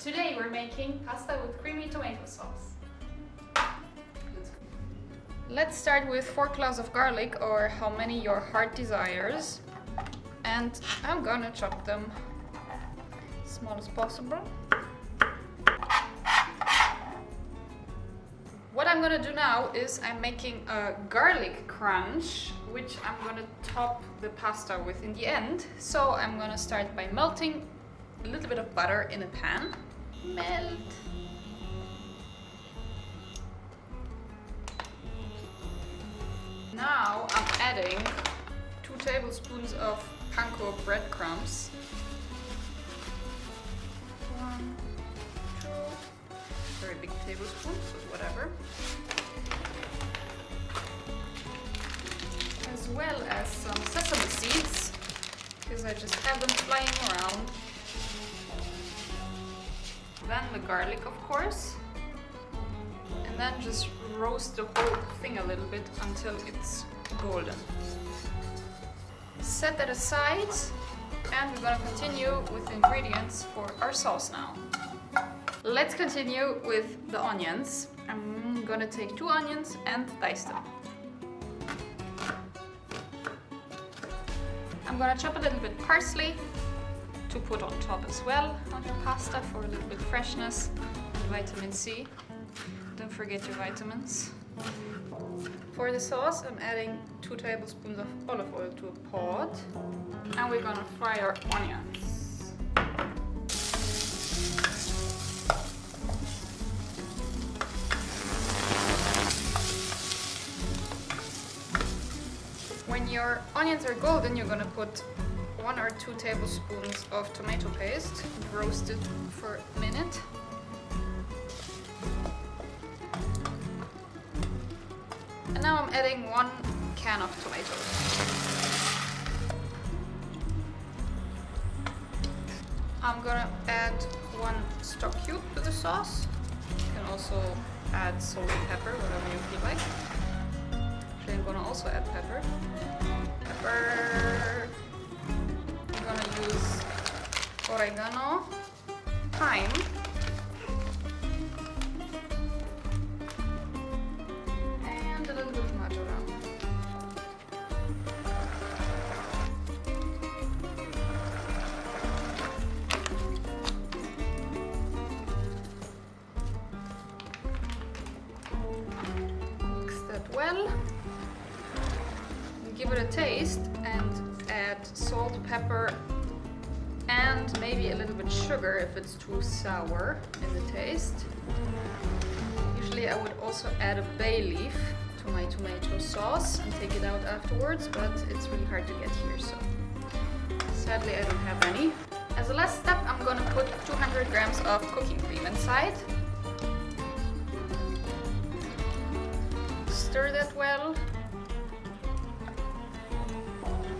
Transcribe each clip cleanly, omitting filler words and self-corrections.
Today we're making pasta with creamy tomato sauce. Let's start with 4 cloves of garlic, or how many your heart desires. And I'm gonna chop them as small as possible. What I'm gonna do now is I'm making a garlic crunch, which I'm gonna top the pasta with in the end. So I'm gonna start by melting a little bit of butter in a pan. Melt. Now I'm adding 2 tablespoons of panko breadcrumbs. 1, 2, very big tablespoons, but whatever. As well as some sesame seeds, because I just have them flying around. Then the garlic, of course. And then just roast the whole thing a little bit until it's golden. Set that aside, and we're gonna continue with the ingredients for our sauce now. Let's continue with the onions. I'm gonna take 2 onions and dice them. I'm gonna chop a little bit parsley to put on top as well on your pasta for a little bit freshness and vitamin C. Don't forget your vitamins. For the sauce, I'm adding 2 tablespoons of olive oil to a pot, and we're gonna fry our onions. When your onions are golden, you're gonna put 1 or 2 tablespoons of tomato paste, roast it for a minute. And now I'm adding 1 can of tomatoes. I'm gonna add 1 stock cube to the sauce. You can also add salt and pepper, whatever you feel like. Actually, I'm gonna also add pepper. I'm gonna use oregano, thyme, and a little bit of marjoram. Mix that well. Give it a taste and add salt, pepper, and maybe a little bit sugar if it's too sour in the taste. Usually I would also add a bay leaf to my tomato sauce and take it out afterwards, but it's really hard to get here, so sadly I don't have any. As a last step, I'm gonna put 200 grams of cooking cream inside. Stir that well.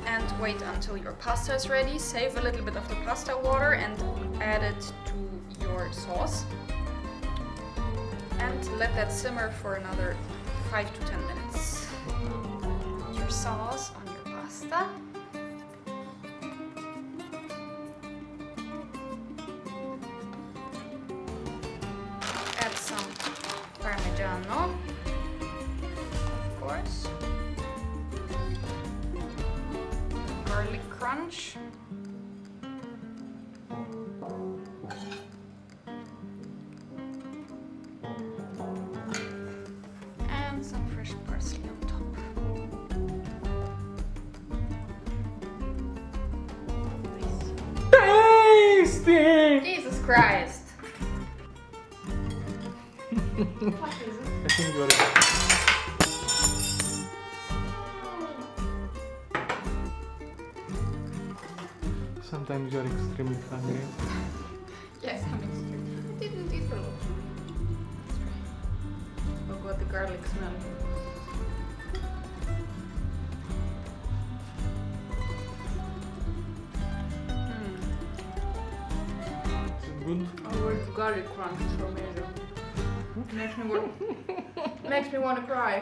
And wait until your pasta is ready. Save a little bit of the pasta water and add it to your sauce. And let that simmer for another 5 to 10 minutes. Put your sauce on your pasta. Add some parmigiano, of course. Garlic crunch. And some fresh parsley on top. Tasty! Jesus Christ! What is it? I think you got it. Sometimes you're extremely hungry. Yes, I'm extreme. I didn't eat a lot. Look what the garlic smell. Is it good? Oh, with garlic crunch is so amazing. Makes me want to cry.